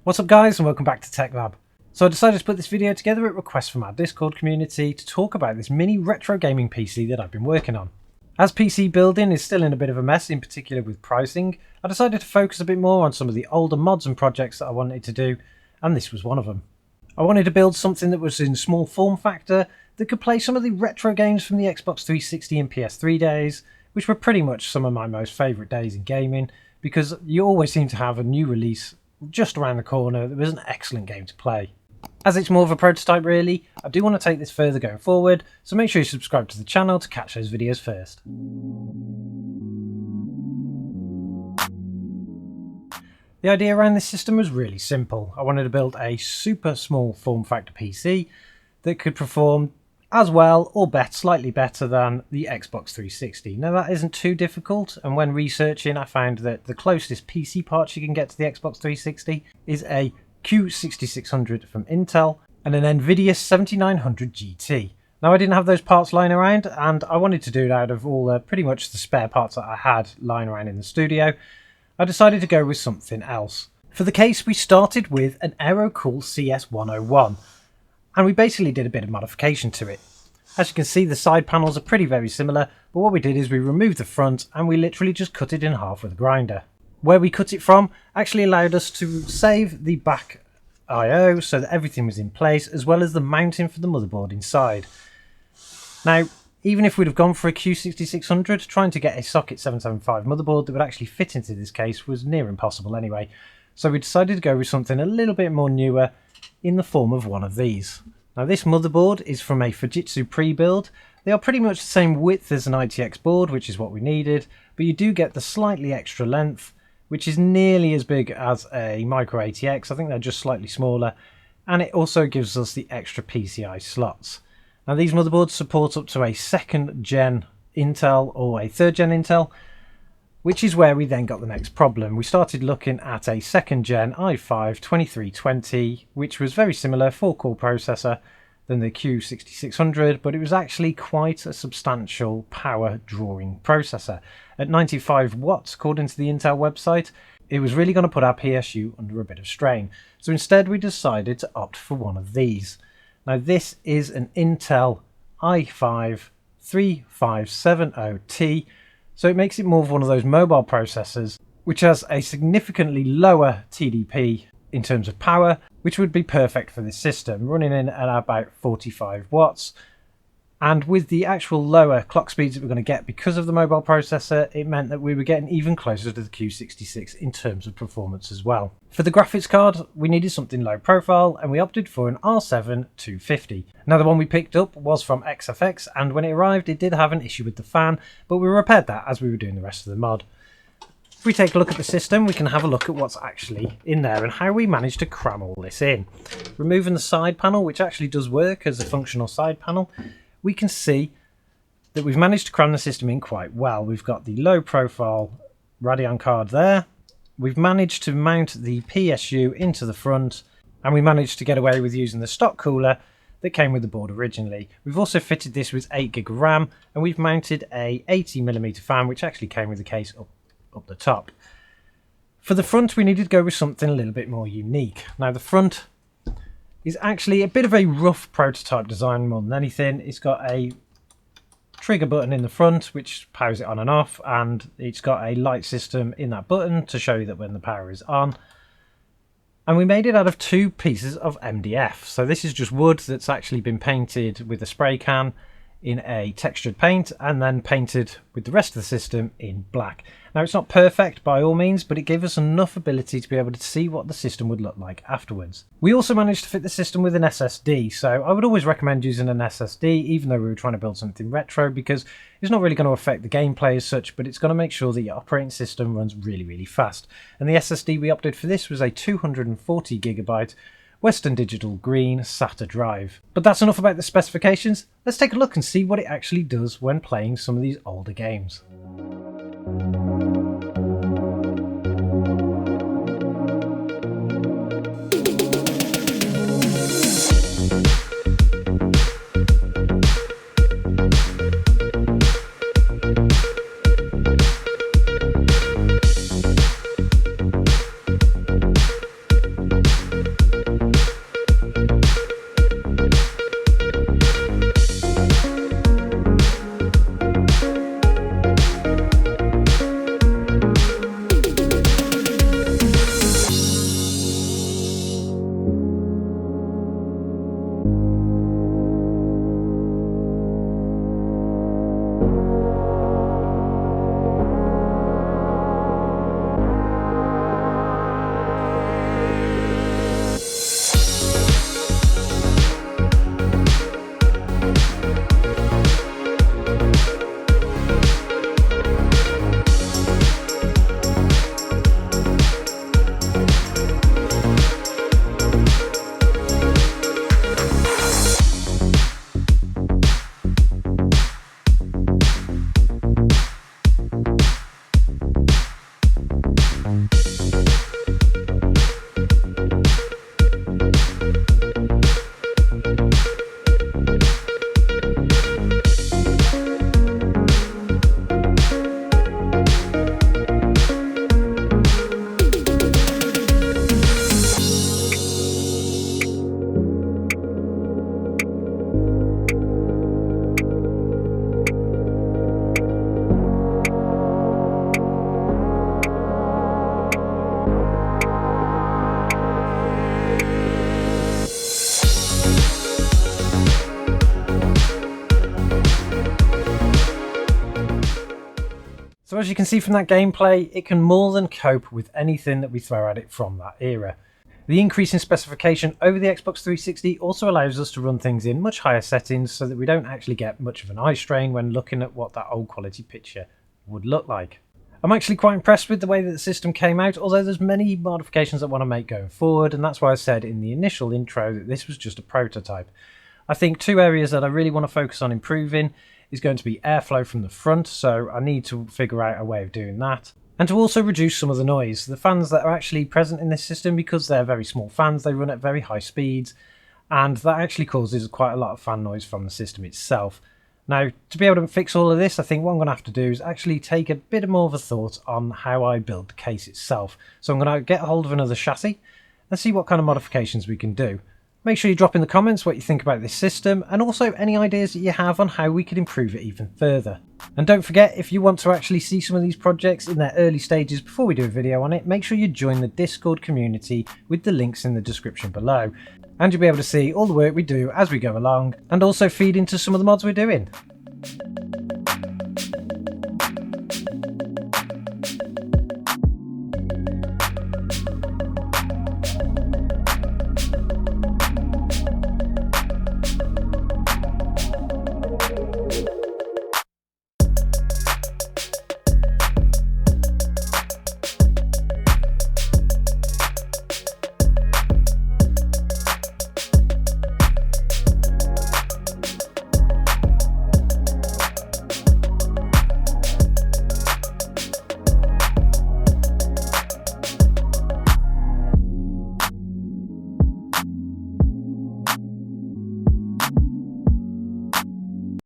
What's up guys, and welcome back to Tech Lab. So I decided to put this video together at request from our Discord community to talk about this mini retro gaming PC that I've been working on. As PC building is still in a bit of a mess, in particular with pricing, I decided to focus a bit more on some of the older mods and projects that I wanted to do, and this was one of them. I wanted to build something that was in small form factor that could play some of the retro games from the Xbox 360 and PS3 days, which were pretty much some of my most favourite days in gaming, because you always seem to have a new release just around the corner that was an excellent game to play. As it's more of a prototype really, I do want to take this further going forward, so make sure you subscribe to the channel to catch those videos first. The idea around this system was really simple. I wanted to build a super small form factor PC that could perform as well or slightly better than the Xbox 360. Now that isn't too difficult, and when researching I found that the closest PC parts you can get to the Xbox 360 is a Q6600 from Intel and an Nvidia 7900 GT. Now I didn't have those parts lying around, and I wanted to do it out of all pretty much the spare parts that I had lying around in the studio. I decided to go with something else. For the case we started with an Aerocool CS101. And we basically did a bit of modification to it. As you can see, the side panels are very similar, but what we did is we removed the front and we literally just cut it in half with a grinder. Where we cut it from actually allowed us to save the back I/O so that everything was in place, as well as the mounting for the motherboard inside. Now, even if we'd have gone for a Q6600, trying to get a socket 775 motherboard that would actually fit into this case was near impossible anyway. So we decided to go with something a little bit more newer, in the form of one of these. Now this motherboard is from a Fujitsu pre-build. They are pretty much the same width as an ITX board, which is what we needed, but you do get the slightly extra length, which is nearly as big as a micro ATX. I think they're just slightly smaller, and it also gives us the extra PCI slots. Now these motherboards support up to a 2nd gen Intel or a 3rd gen Intel, which is where we then got the next problem. We started looking at a 2nd gen i5 2320, which was very similar, 4-core processor than the Q6600, but it was actually quite a substantial power drawing processor. At 95 watts, according to the Intel website, it was really going to put our PSU under a bit of strain. So instead we decided to opt for one of these. Now this is an Intel i5 3570T, so it makes it more of one of those mobile processors, which has a significantly lower TDP in terms of power, which would be perfect for this system, running in at about 45 watts. And with the actual lower clock speeds that we're going to get because of the mobile processor, it meant that we were getting even closer to the Q66 in terms of performance as well. For the graphics card, we needed something low profile, and we opted for an R7 250. Now the one we picked up was from XFX, and when it arrived it did have an issue with the fan, but we repaired that as we were doing the rest of the mod. If we take a look at the system, we can have a look at what's actually in there and how we managed to cram all this in. Removing the side panel, which actually does work as a functional side panel, we can see that we've managed to cram the system in quite well. We've got the low profile Radeon card there. We've managed to mount the PSU into the front, and we managed to get away with using the stock cooler that came with the board originally. We've also fitted this with 8GB of RAM, and we've mounted a 80mm fan, which actually came with the case up the top. For the front, we needed to go with something a little bit more unique. Now the front is actually a bit of a rough prototype design more than anything. It's got a trigger button in the front which powers it on and off, and it's got a light system in that button to show you that when the power is on. And we made it out of 2 pieces of MDF. So this is just wood that's actually been painted with a spray can in a textured paint, and then painted with the rest of the system in black. Now it's not perfect by all means, but it gave us enough ability to be able to see what the system would look like afterwards. We also managed to fit the system with an SSD, so I would always recommend using an SSD even though we were trying to build something retro, because it's not really going to affect the gameplay as such, but it's going to make sure that your operating system runs really fast. And the SSD we opted for this was a 240GB Western Digital Green SATA drive. But that's enough about the specifications. Let's take a look and see what it actually does when playing some of these older games. So as you can see from that gameplay, it can more than cope with anything that we throw at it from that era. The increase in specification over the Xbox 360 also allows us to run things in much higher settings so that we don't actually get much of an eye strain when looking at what that old quality picture would look like. I'm actually quite impressed with the way that the system came out, although there's many modifications I want to make going forward, and that's why I said in the initial intro that this was just a prototype. I think two areas that I really want to focus on improving is going to be airflow from the front, so I need to figure out a way of doing that. And to also reduce some of the noise. The fans that are actually present in this system, because they're very small fans, they run at very high speeds, and that actually causes quite a lot of fan noise from the system itself. Now, to be able to fix all of this, I think what I'm going to have to do is actually take a bit more of a thought on how I build the case itself. So I'm going to get a hold of another chassis and see what kind of modifications we can do. Make sure you drop in the comments what you think about this system, and also any ideas that you have on how we could improve it even further. And don't forget, if you want to actually see some of these projects in their early stages before we do a video on it, make sure you join the Discord community with the links in the description below. And you'll be able to see all the work we do as we go along, and also feed into some of the mods we're doing.